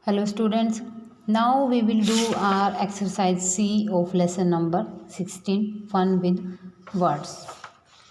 Hello students, now we will do our exercise C of lesson number 16, fun with words.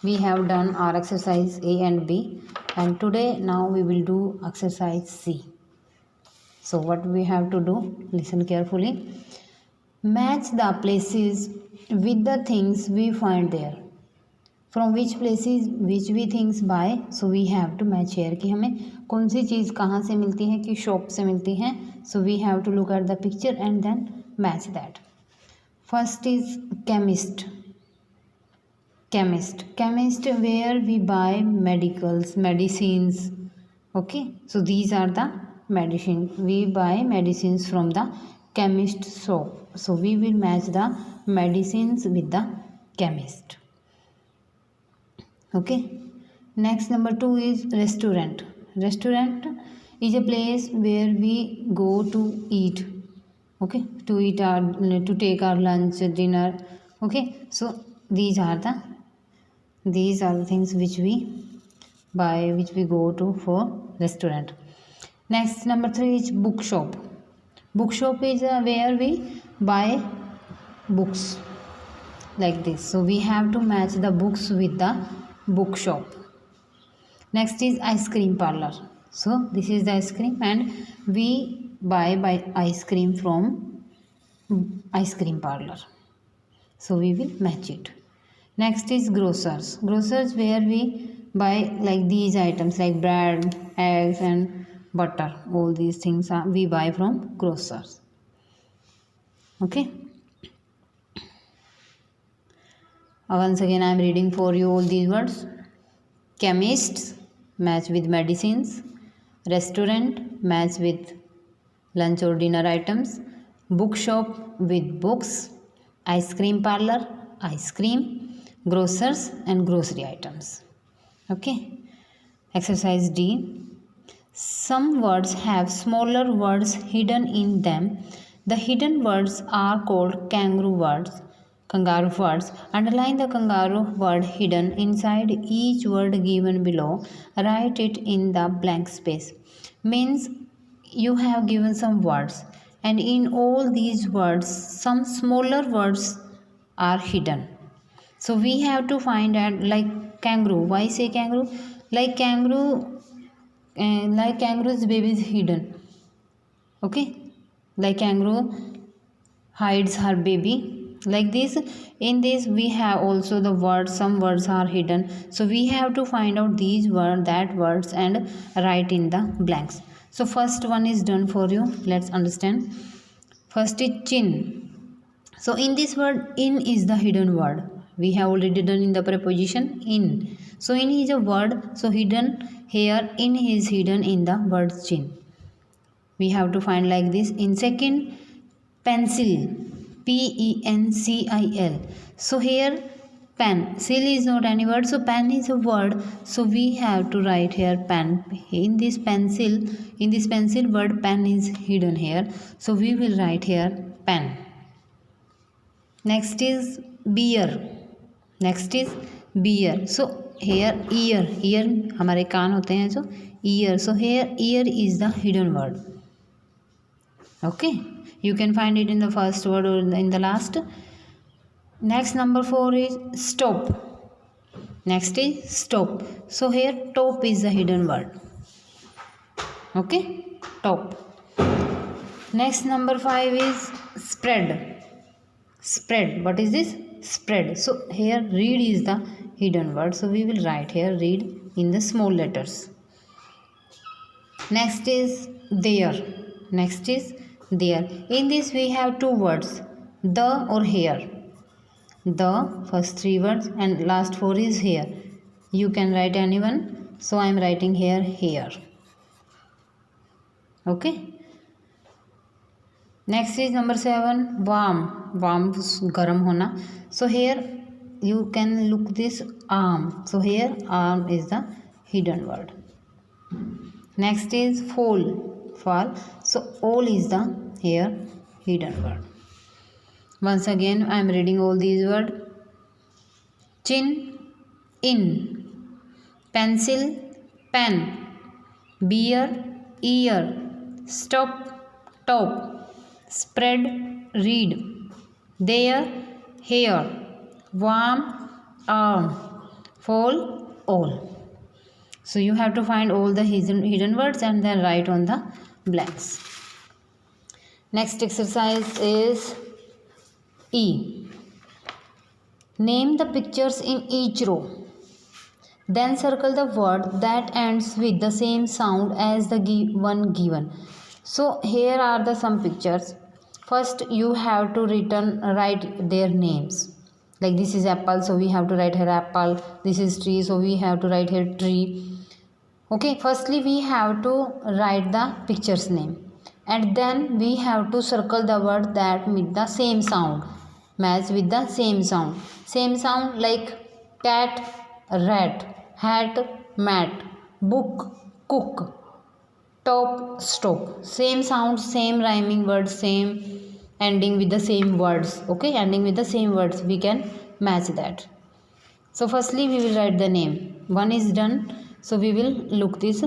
We have done our exercise A and B and today now we will do exercise C. So what we have to do, listen carefully. Match the places with the things we find there. From which places which we things buy so we have to match here कि हमें कौन सी चीज़ कहाँ से मिलती है कि shop से मिलती है so we have to look at the picture and then match that. First is chemist. Chemist where we buy medicals medicines. Okay, so these are the medicine we buy medicines from the chemist shop. So we will match the medicines with the chemist. Okay, next number 2 is restaurant. Restaurant is a place where we go to eat. Okay, to take our lunch, dinner. Okay, so these are the things which we buy, which we go to for restaurant. Next number 3 is bookshop. Bookshop is where we buy books like this. So we have to match the books with the bookshop. Next is ice cream parlor. So this is the ice cream and we buy ice cream from ice cream parlor. So we will match it. Next is grocers. Grocers where we buy like these items like bread, eggs and butter. All these things we buy from grocers. Okay. Once again I am reading for you all these words. Chemists match with medicines. Restaurant match with lunch or dinner items. Bookshop with books. Ice cream parlor, ice cream. Grocers and grocery items. Okay. Exercise D. Some words have smaller words hidden in them. The hidden words are called kangaroo words. Underline the kangaroo word hidden inside each word given below. Write it in the blank space. Means you have given some words and in all these words some smaller words are hidden. So we have to find out like kangaroo. Why say kangaroo? Like kangaroo's baby is hidden. Okay, like kangaroo hides her baby. Like this, in this we have also the words, some words are hidden, so we have to find out these words and write in the blanks. So first one is done for you. Let's understand. First is chin. So in this word in is the hidden word. We have already done in the preposition in. So in is a word, so hidden here, in is hidden in the word chin. We have to find like this. In second, pencil. pencil. So here pen, sil is not any word, so pen is a word, so we have to write here pen. In this pencil word pen is hidden here, so we will write here pen. Next is beer. So here ear हमारे कान होते हैं जो ear, so here ear is the hidden word. Okay, you can find it in the first word or in the last. Next number 4 is stop. So here top is the hidden word. Okay, top. Next number 5 is spread. What is this? Spread. So here read is the hidden word, so we will write here read in the small letters. Next is there. In this we have two words, the or here. The first 3 words and last 4 is here. You can write anyone, so I am writing here. Okay. Next is number 7, warm garam hona. So here you can look this arm, so here arm is the hidden word. Next is fall, so all is the here hidden word. Once again I am reading all these words. Chin, in. Pencil, pen. Beer, ear. Stop, top, spread, read, there, here, warm, arm, fall, all. So you have to find all the hidden words and then write on the blanks. Next exercise is E. Name the pictures in each row. Then circle the word that ends with the same sound as the one given. So here are the some pictures. First you have to write their names. Like this is apple, so we have to write here apple. This is tree, so we have to write here tree. Okay, firstly we have to write the picture's name, and then we have to circle the word that with the same sound, match with the same sound like cat, rat, hat, mat, book, cook, top, stop. Same sound, same rhyming words, same ending with the same words. Okay, ending with the same words, we can match that. So firstly we will write the name. One is done, so we will look this.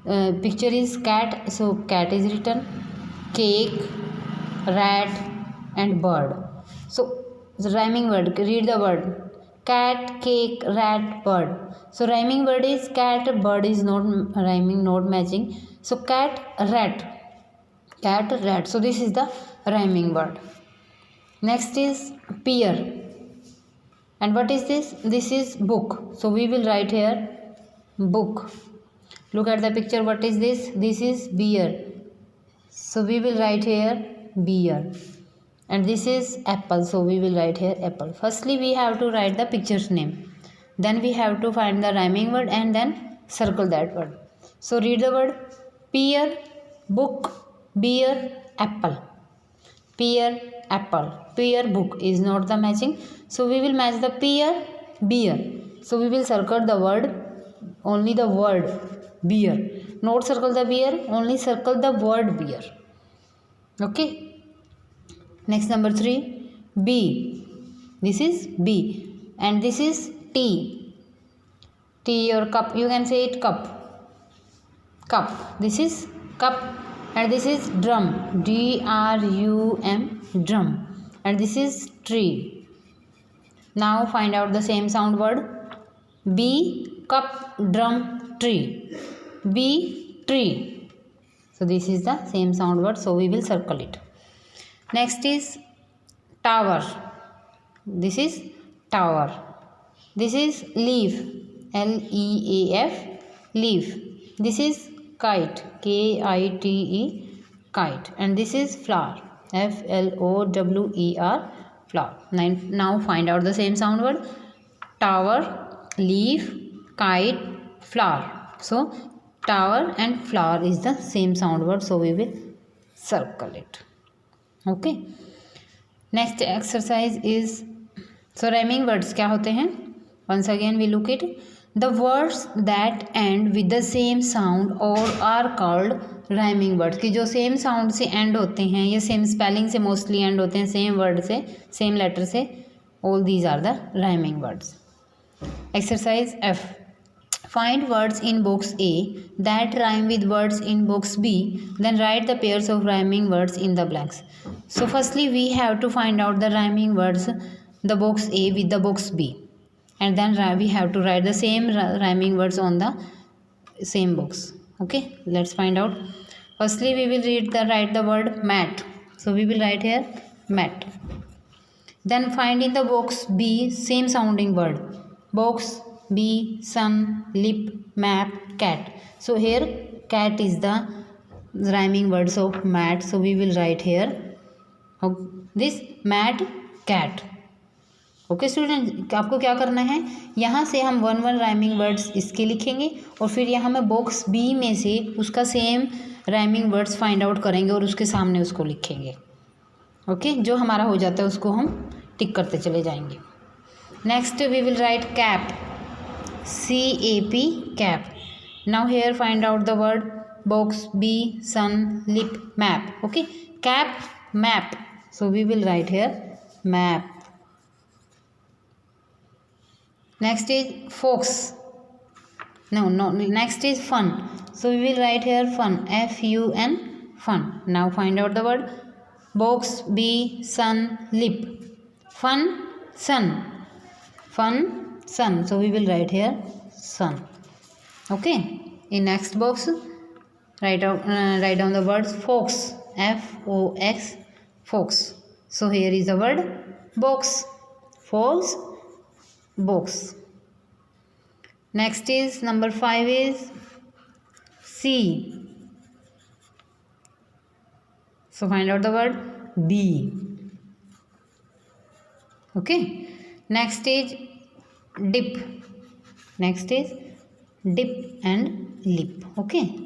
Picture is cat, so cat is written, cake, rat and bird. So the rhyming word, read the word cat, cake, rat, bird. So rhyming word is cat, bird is not rhyming, not matching. So cat, rat. So this is the rhyming word. Next is pear. And what is this? This is book. So we will write here book. Look at the picture. What is this? This is beer. So we will write here beer. And this is apple. So we will write here apple. Firstly we have to write the picture's name. Then we have to find the rhyming word and then circle that word. So read the word pear, book, beer, apple. Pear, apple. Pear, book is not the matching. So we will match the pear, beer. So we will circle the word, only the word beer. Not circle the beer, only circle the word beer. Okay. Next number 3, B. This is B. And this is T. Tea or cup, you can say it cup. Cup. This is cup. And this is drum, D-R-U-M, drum. And this is tree. Now find out the same sound word. B, cup, drum, tree. B, tree. So this is the same sound word, so we will circle it. Next is tower. This is tower. This is leaf, L-E-A-F, leaf. This is kite, K-I-T-E, kite. And this is flower, F-L-O-W-E-R, flower. Now find out the same sound word. Tower, leaf, kite, flower. So tower and flower is the same sound word, so we will circle it. Okay. Next exercise is, so rhyming words क्या होते हैं? Once again we look it. The words that end with the same sound or are called rhyming words. कि जो same sound से end होते हैं या same spelling से mostly end होते हैं, same word से, same letter से, all these are the rhyming words. Exercise F. Find words in box A that rhyme with words in box B, then write the pairs of rhyming words in the blanks. So firstly we have to find out the rhyming words, the box A with the box B. And then we have to write the same rhyming words on the same box. Okay, let's find out. Firstly we will write the word mat. So we will write here mat. Then find in the box B same sounding word. Box B, sun, lip, map, cat. So here cat is the rhyming words of mat. So we will write here this mat, cat. Okay student, आपको क्या करना है, यहाँ से हम one rhyming words इसके लिखेंगे और फिर यहाँ में बॉक्स बी में से उसका same rhyming words find out करेंगे और उसके सामने उसको लिखेंगे. ओके जो हमारा हो जाता है उसको हम टिक करते चले जाएंगे. Next we will write cap, CAP, cap. Now here find out the word box B, sun, lip, map. Okay cap, map. So we will write here map. Next is fox. No, next is fun. So we will write here fun, FUN, fun. Now find out the word. Box B, sun, lip. Fun, sun. Fun, sun. So we will write here sun. Okay. In next box, write down the words fox. F-O-X, fox. So here is the word box. Fox, box. Next is number 5 is C. So find out the word bee. Okay. Next is dip. Next is dip and lip. Okay.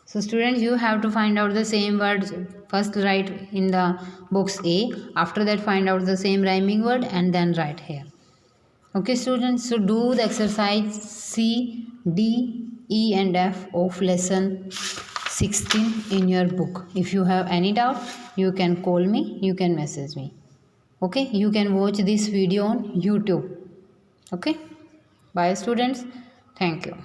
So students, you have to find out the same words. First write in the box A. After that find out the same rhyming word and then write here. Okay students, so do the exercise C, D, E and F of lesson 16 in your book. If you have any doubt, you can call me, you can message me. Okay, you can watch this video on YouTube. Okay, bye students. Thank you.